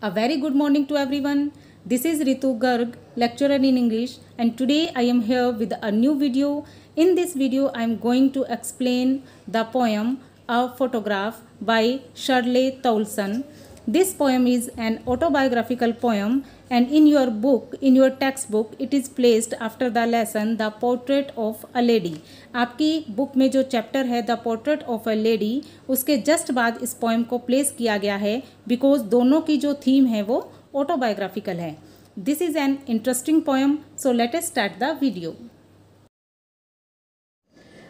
A very good morning to everyone. This is Ritu Garg, lecturer in English, and today I am here with a new video. In this video, I am going to explain the poem A Photograph by Shirley Towson. This poem is an autobiographical poem, and in your book, in your textbook, it is placed after the lesson The Portrait of a Lady. आपकी book में जो chapter है the portrait of a lady, उसके just बाद इस poem को place किया गया है बिकॉज दोनों की जो थीम है वो ऑटोबायोग्राफिकल है. This is an interesting poem, so let us start the video.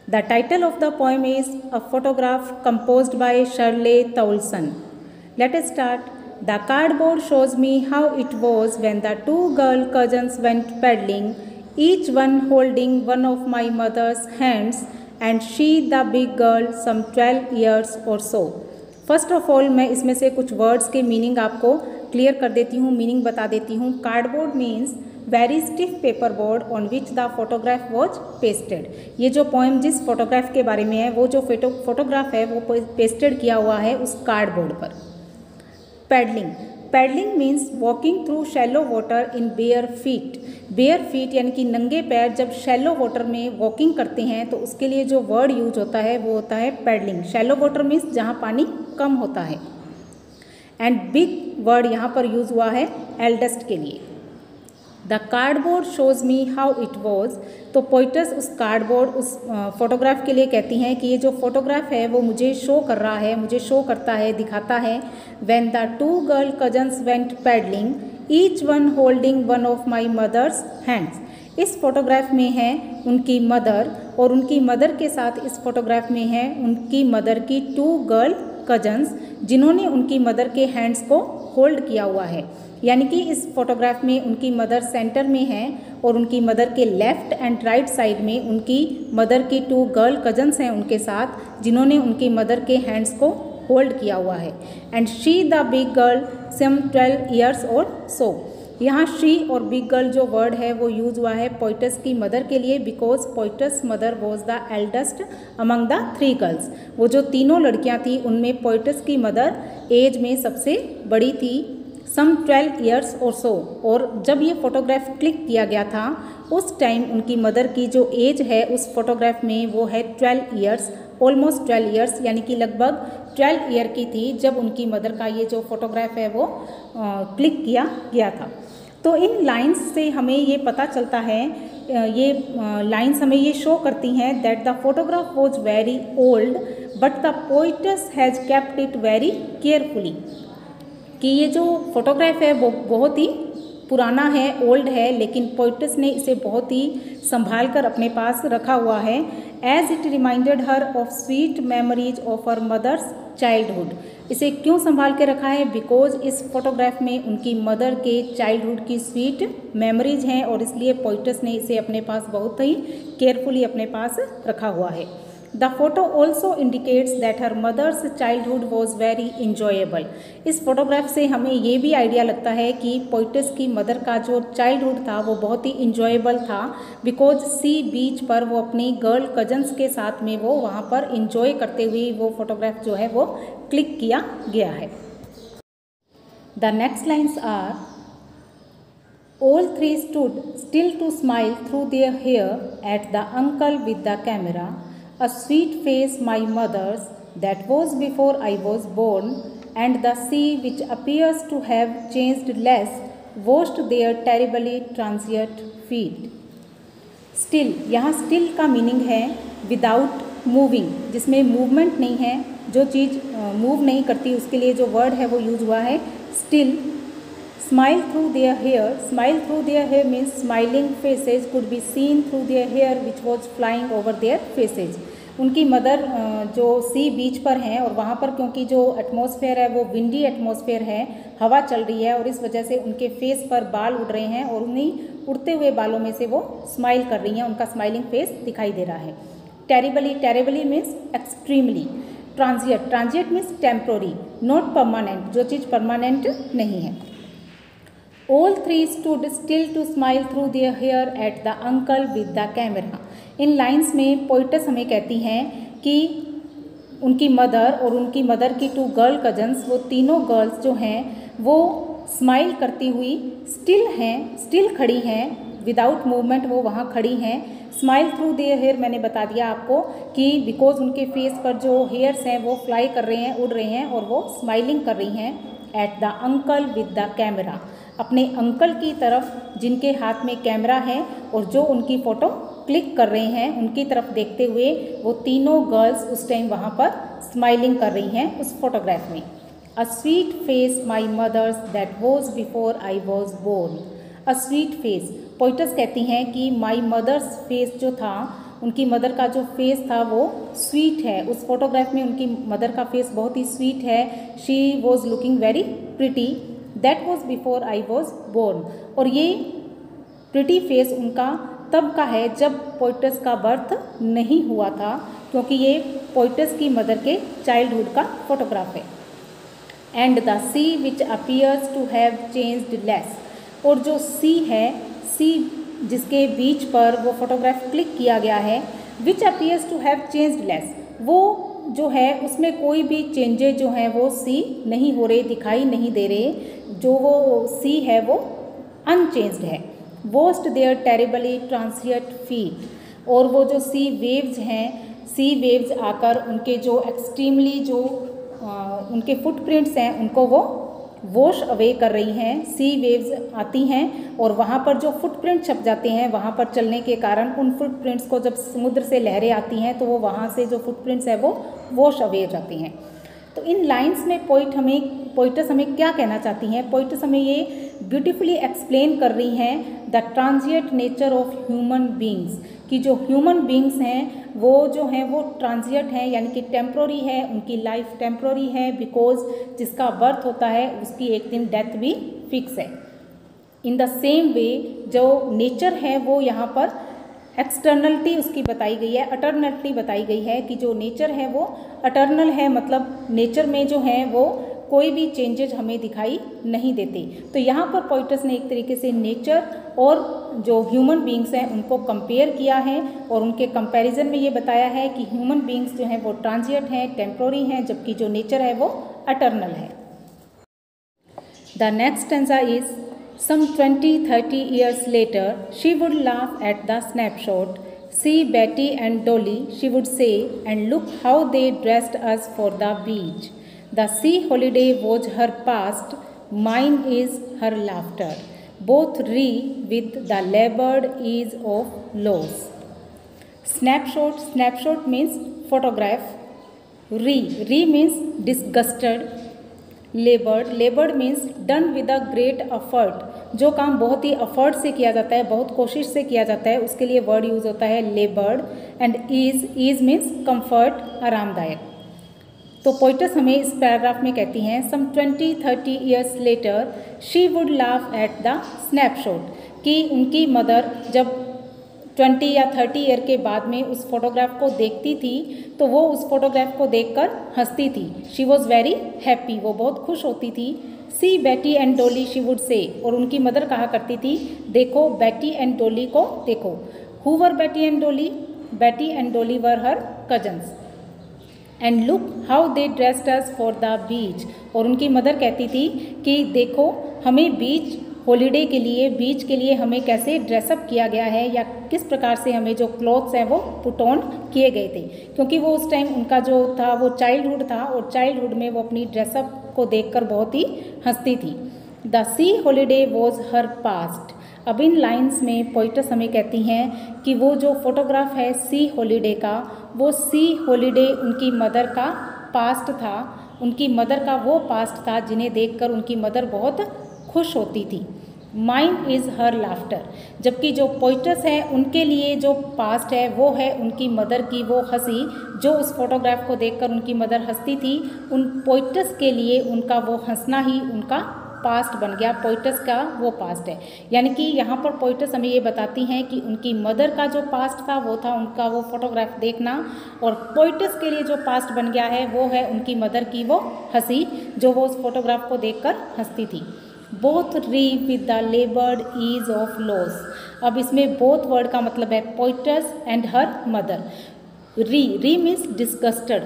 The title of the poem is A Photograph, composed by Shirley Towson. Let us start. The cardboard shows me how it was when the two girl cousins went peddling, each one holding one of my mother's hands, and she the big girl, some 12 years or so. First of all, मैं इसमें से कुछ words के meaning आपको clear कर देती हूँ, meaning बता देती हूँ. Cardboard means very stiff paper board on which the photograph was pasted. ये जो पोएम जिस फोटोग्राफ के बारे में है, वो जो फोटोग्राफ है वो पेस्टेड किया हुआ है उस कार्डबोर्ड पर. Paddling. Paddling means walking through shallow water in bare feet. Bare feet यानी कि नंगे पैर जब शैलो वाटर में वॉकिंग करते हैं तो उसके लिए जो वर्ड यूज होता है वो होता है पैडलिंग. शैलो वाटर मीन्स जहाँ पानी कम होता है. एंड बिग वर्ड यहाँ पर यूज हुआ है एल्डेस्ट के लिए. The cardboard shows me how it was. तो पोइटस उस कार्डबोर्ड उस फोटोग्राफ के लिए कहती हैं कि ये जो फोटोग्राफ है वो मुझे शो कर रहा है, मुझे शो करता है, दिखाता है. When the two girl cousins went paddling, each one holding one of my mother's hands. इस फोटोग्राफ में है उनकी मदर और उनकी मदर के साथ इस फोटोग्राफ में है उनकी मदर की टू गर्ल कजन्स जिन्होंने उनकी मदर के हैंड्स को होल्ड किया हुआ है. यानी कि इस फोटोग्राफ में उनकी मदर सेंटर में है और उनकी मदर के लेफ्ट एंड राइट साइड में उनकी मदर की टू गर्ल कजन्स हैं उनके साथ जिन्होंने उनकी मदर के हैंड्स को होल्ड किया हुआ है. And she the big girl some 12 years और सो. यहाँ शी और बिग गर्ल जो वर्ड है वो यूज हुआ है पोइटस की मदर के लिए because poet's mother was the eldest among the 3 girls. वो जो तीनों लड़कियाँ थी उनमें पोइटस की मदर एज में सबसे बड़ी थी, सम 12 ईयर्स और सो. और जब ये फोटोग्राफ क्लिक किया गया था उस टाइम उनकी मदर की जो एज है उस फोटोग्राफ में वो है 12 ईयर्स, ऑलमोस्ट 12 ईयर्स यानी कि लगभग 12 ईयर की थी जब उनकी मदर का ये जो फोटोग्राफ है वो क्लिक किया गया था. तो इन लाइंस से हमें ये पता चलता है, ये लाइंस हमें ये शो करती हैं that the photograph was very old but the poet's has kept it very carefully. कि ये जो फोटोग्राफ है वो बहुत ही पुराना है, ओल्ड है, लेकिन पोइटस ने इसे बहुत ही संभाल कर अपने पास रखा हुआ है. As it reminded her of sweet memories of her mother's childhood. इसे क्यों संभाल के रखा है? बिकॉज इस फोटोग्राफ में उनकी मदर के चाइल्डहुड की स्वीट मेमोरीज हैं और इसलिए पोइटस ने इसे अपने पास बहुत ही केयरफुली अपने पास रखा हुआ है. The photo also indicates that her mother's childhood was very enjoyable. इस फोटोग्राफ से हमें ये भी आइडिया लगता है कि पोइटस की मदर का जो चाइल्डहुड था वो बहुत ही इंजॉयबल था बिकॉज सी बीच पर वो अपनी गर्ल कजन्स के साथ में वो वहाँ पर इंजॉय करते हुए वो फोटोग्राफ जो है वो क्लिक किया गया है. The next lines are all three stood still to smile through their hair at the uncle with the camera. A sweet face my mother's that was before I was born, and the sea which appears to have changed less washed their terribly transient feet. Still, यहाँ still का meaning है without moving, जिसमें movement नहीं है, जो चीज़ move नहीं करती उसके लिए जो वर्ड है वो यूज हुआ है still. Smile through their hair. Smile through their hair means smiling faces could be seen through their hair which was flying over their faces. उनकी मदर जो सी बीच पर हैं और वहाँ पर क्योंकि जो एटमॉस्फेयर है वो विंडी एटमॉस्फेयर है, हवा चल रही है और इस वजह से उनके फेस पर बाल उड़ रहे हैं और उन्हीं उड़ते हुए बालों में से वो स्माइल कर रही हैं, उनका स्माइलिंग फेस दिखाई दे रहा है. Terribly. Terribly means extremely. Transient. Transient means temporary, not permanent, जो चीज़ परमानेंट नहीं है. All three stood still to smile through their hair at the uncle with the camera. In lines में पोइटस हमें कहती हैं कि उनकी मदर और उनकी मदर की 2 गर्ल कजन्स, वो तीनों गर्ल्स जो हैं वो स्माइल करती हुई स्टिल खड़ी हैं, विदाउट मूवमेंट वो वहाँ खड़ी हैं। स्माइल थ्रू देयर हेयर, मैंने बता दिया आपको कि बिकॉज उनके फेस पर जो हेयर्स हैं वो फ्लाई कर रहे हैं, उड़ रहे हैं और वो स्माइलिंग कर रही हैं। At the uncle with the camera, अपने अंकल की तरफ जिनके हाथ में कैमरा है और जो उनकी फ़ोटो क्लिक कर रहे हैं, उनकी तरफ देखते हुए वो तीनों गर्ल्स उस टाइम वहाँ पर स्माइलिंग कर रही हैं उस फोटोग्राफ में। A sweet face my mother's that was before I was born. A sweet face, poetess कहती हैं कि माई मदर्स फेस जो था, उनकी मदर का जो फेस था वो स्वीट है। उस फोटोग्राफ में उनकी मदर का फेस बहुत ही स्वीट है। She was looking very pretty that was before I was born. और ये प्रिटी फेस उनका तब का है जब पोइटस का बर्थ नहीं हुआ था, क्योंकि ये पोइटस की मदर के चाइल्डहुड का फोटोग्राफ है। And the sea which appears to have changed less, और जो सी है, सी जिसके बीच पर वो फोटोग्राफ क्लिक किया गया है, which appears to have changed less, वो जो है उसमें कोई भी चेंजेज जो हैं वो सी नहीं हो रहे, दिखाई नहीं दे रहे। जो वो सी है वो अनचेंज्ड है। वोस्ट देयर टेरिबली ट्रांसिएंट फीट, और वो जो सी वेव्स हैं, सी वेव्स आकर उनके जो एक्सट्रीमली जो उनके फुटप्रिंट्स हैं उनको वो वॉश अवे कर रही हैं। सी वेव्स आती हैं और वहाँ पर जो फुटप्रिंट छप जाते हैं, वहाँ पर चलने के कारण उन फुटप्रिंट्स को जब समुद्र से लहरें आती हैं तो वो वहाँ से जो फुटप्रिंट्स है वो वॉश अवे हो जाती हैं। तो इन लाइंस में पोइटस हमें क्या कहना चाहती हैं? पोइटस हमें ये ब्यूटीफुली एक्सप्लेन कर रही हैं the transient nature of human beings, कि जो ह्यूमन बींग्स हैं वो जो हैं वो ट्रांजिएंट हैं, यानी कि टेम्प्रोरी है, उनकी लाइफ टेम्प्रोरी है। बिकॉज जिसका बर्थ होता है उसकी एक दिन डेथ भी फिक्स है। इन द सेम वे जो नेचर है वो यहाँ पर एक्सटर्नलिटी उसकी बताई गई है, अटर्नलिटी बताई गई है कि जो नेचर है वो अटर्नल है, मतलब नेचर में जो है वो कोई भी चेंजेज हमें दिखाई नहीं देते। तो यहाँ पर पोइटस ने एक तरीके से नेचर और जो ह्यूमन बींग्स हैं उनको कंपेयर किया है और उनके कंपैरिजन में ये बताया है कि ह्यूमन बींग्स जो हैं वो ट्रांजिएंट हैं, टेम्प्रोरी हैं, जबकि जो नेचर है वो अटर्नल है। The next stanza is some 20-30 years later, she would laugh at the snapshot. See Betty and Dolly, she would say, and look how they dressed us for the beach. The sea holiday was her past, mine is her laughter. Both ree with the labored ease of loss. Snapshot means photograph. Ree means disgusted. लेबर्ड means done with a great effort, जो काम बहुत ही effort से किया जाता है, बहुत कोशिश से किया जाता है, उसके लिए वर्ड यूज़ होता है laboured. And ease means comfort, आरामदायक। तो पोइटस हमें इस पैराग्राफ में कहती हैं some 20-30 years later she would laugh at the snapshot, कि उनकी मदर जब 20 या 30 ईयर के बाद में उस फोटोग्राफ को देखती थी तो वो उस फोटोग्राफ को देखकर हंसती थी। शी वॉज वेरी हैप्पी, वो बहुत खुश होती थी। सी बेटी एंड डोली शी वुड से, और उनकी मदर कहा करती थी देखो बेटी एंड डोली को देखो। हु वर बेटी एंड डोली? Betty and Dolly were her cousins. And look how they dressed us for the beach, और उनकी मदर कहती थी कि देखो हमें बीच हॉलीडे के लिए, बीच के लिए हमें कैसे ड्रेसअप किया गया है, या किस प्रकार से हमें जो क्लॉथ्स हैं वो पुट ऑन किए गए थे। क्योंकि वो उस टाइम उनका जो था वो चाइल्डहुड था और चाइल्डहुड में वो अपनी ड्रेसअप को देखकर बहुत ही हंसती थी। The C holiday was her past. अब इन लाइन्स में पोइटस हमें कहती हैं कि वो जो फोटोग्राफ है सी हॉलीडे का, वो सी हॉलीडे उनकी मदर का पास्ट था, उनकी मदर का वो पास्ट था जिन्हें देखकर उनकी मदर बहुत खुश होती थी। माइन इज़ हर लाफ्टर, जबकि जो पोइटस है उनके लिए जो पास्ट है वो है उनकी मदर की वो हंसी, जो उस फोटोग्राफ को देखकर उनकी मदर हंसती थी। उन पोइटस के लिए उनका वो हंसना ही उनका पास्ट बन गया, पोइटस का वो पास्ट है। यानी कि यहाँ पर पोइटस हमें ये बताती हैं कि उनकी मदर का जो पास्ट था वो था उनका वो फोटोग्राफ देखना, और पोइटस के लिए जो पास्ट बन गया है वो है उनकी मदर की वो हंसी, जो वो उस फोटोग्राफ को देखकर हंसती थी। Both wry with the laboured ease of loss. अब इसमें बोथ वर्ड का मतलब है poetess and her mother. Wry means disgusted,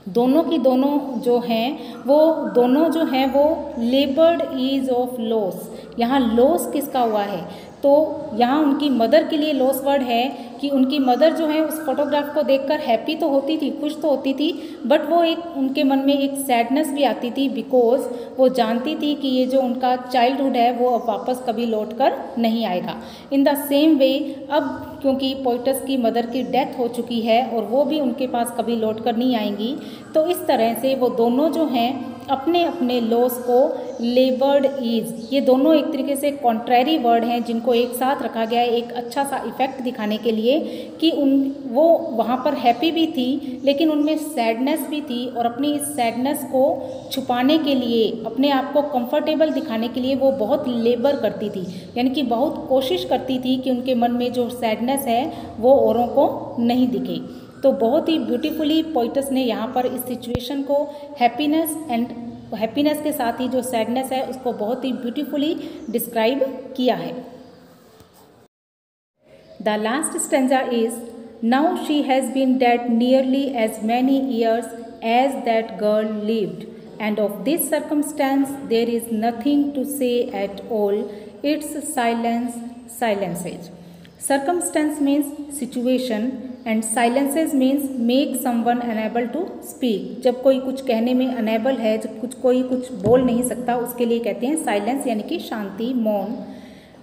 दोनों की दोनों जो हैं वो लेबर्ड ईज ऑफ लॉस। यहाँ लॉस किसका हुआ है? तो यहाँ उनकी मदर के लिए लॉस वर्ड है कि उनकी मदर जो है उस फोटोग्राफ को देखकर हैप्पी तो होती थी, खुश तो होती थी, बट वो एक उनके मन में एक सैडनेस भी आती थी, बिकॉज वो जानती थी कि ये जो उनका चाइल्डहुड है वो अब वापस कभी लौट कर नहीं आएगा। इन द सेम वे अब क्योंकि पोइटस की मदर की डेथ हो चुकी है और वो भी उनके पास कभी लौट कर नहीं आएंगी, तो इस तरह से वो दोनों जो हैं अपने अपने लॉस को लेबर्ड ईज, ये दोनों एक तरीके से कॉन्ट्रैरी वर्ड हैं जिनको एक साथ रखा गया है एक अच्छा सा इफेक्ट दिखाने के लिए कि वो वहाँ पर हैप्पी भी थी लेकिन उनमें सैडनेस भी थी, और अपनी इस सैडनेस को छुपाने के लिए, अपने आप को कंफर्टेबल दिखाने के लिए वो बहुत लेबर करती थी, यानी कि बहुत कोशिश करती थी कि उनके मन में जो सैडनेस है वो औरों को नहीं दिखे। तो बहुत ही ब्यूटीफुली पोइटस ने यहाँ पर इस सिचुएशन को हैप्पीनेस के साथ ही जो सैडनेस है उसको बहुत ही ब्यूटीफुली डिस्क्राइब किया है। The last stanza is now she has been dead nearly as many years as that girl lived, and of this circumstance there is nothing to say at all, its silences. Circumstance means situation and silences means make someone unable to speak. जब कोई कुछ कहने में unable है, जब कोई कुछ बोल नहीं सकता, उसके लिए कहते हैं silence यानी कि शांति, मौन।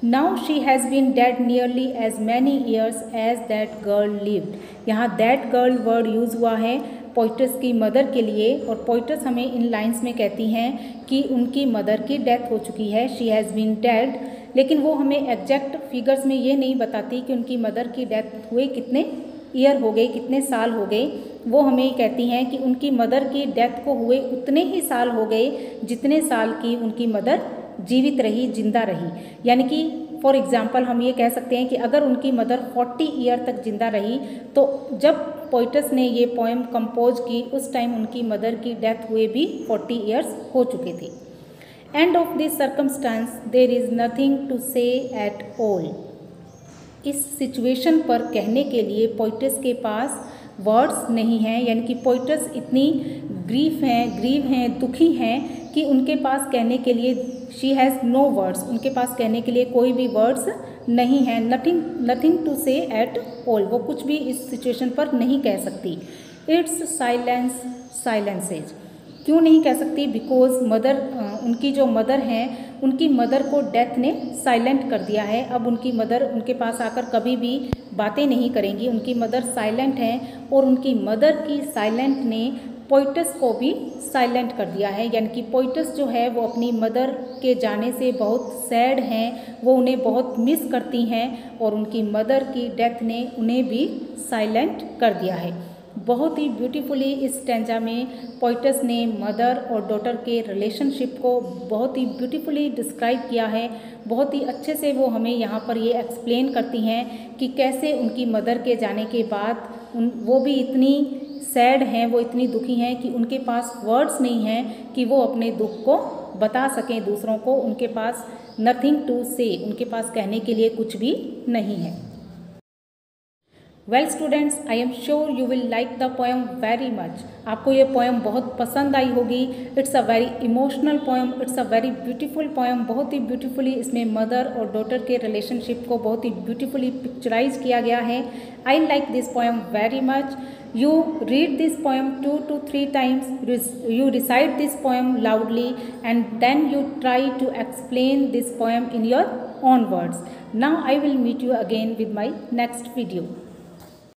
Now she has been dead nearly as many years as that girl lived. यहाँ that girl word यूज़ हुआ है पोइटस की मदर के लिए, और पोइटस हमें इन लाइन्स में कहती हैं कि उनकी मदर की डेथ हो चुकी है, शी हैज़ बीन डेड, लेकिन वो हमें एग्जैक्ट फिगर्स में ये नहीं बताती कि उनकी मदर की डेथ हुए कितने ईयर हो गए, कितने साल हो गए। वो हमें कहती हैं कि उनकी मदर की डेथ को हुए उतने ही साल हो गए जितने साल की उनकी मदर जीवित रही, जिंदा रही। यानी कि फॉर एग्ज़ाम्पल हम ये कह सकते हैं कि अगर उनकी मदर 40 ईयर तक जिंदा रही, तो जब पोइटस ने ये पोएम कंपोज की उस टाइम उनकी मदर की डेथ हुए भी 40 ईयर्स हो चुके थे। And of this circumstance there is nothing to say at all. इस सिचुएशन पर कहने के लिए पोइटस के पास वर्ड्स नहीं हैं, यानी कि पोइटस इतनी ग्रीव हैं, दुखी हैं कि उनके पास कहने के लिए शी हैज़ नो वर्ड्स, उनके पास कहने के लिए कोई भी वर्ड्स नहीं हैं। Nothing to say at all, वो कुछ भी इस सिचुएशन पर नहीं कह सकती। इट्स साइलेंसेज, क्यों नहीं कह सकती? बिकॉज मदर, उनकी जो मदर हैं, उनकी मदर को डेथ ने साइलेंट कर दिया है। अब उनकी मदर उनके पास आकर कभी भी बातें नहीं करेंगी, उनकी मदर साइलेंट हैं, और उनकी मदर की साइलेंट ने पोइटस को भी साइलेंट कर दिया है। यानी कि पोइटस जो है वो अपनी मदर के जाने से बहुत सैड हैं, वो उन्हें बहुत मिस करती हैं, और उनकी मदर की डेथ ने उन्हें भी साइलेंट कर दिया है। बहुत ही ब्यूटीफुली इस स्टैंजा में पोइटस ने मदर और डॉटर के रिलेशनशिप को बहुत ही ब्यूटीफुली डिस्क्राइब किया है। बहुत ही अच्छे से वो हमें यहाँ पर ये एक्सप्लेन करती हैं कि कैसे उनकी मदर के जाने के बाद वो भी इतनी सैड हैं, वो इतनी दुखी हैं कि उनके पास वर्ड्स नहीं हैं कि वो अपने दुख को बता सकें दूसरों को। उनके पास नथिंग टू से, उनके पास कहने के लिए कुछ भी नहीं है। Well students, I am sure you will like the poem very much. आपको ये पोएम बहुत पसंद आई होगी। It's a very emotional poem, it's a very beautiful poem. बहुत ही ब्यूटीफुली इसमें मदर और डॉटर के रिलेशनशिप को बहुत ही ब्यूटीफुली पिक्चराइज किया गया है। I like this poem very much. You read this poem 2 to 3 times, you recite this poem loudly, and then you try to explain this poem in your own words. Now I will meet you again with my next video.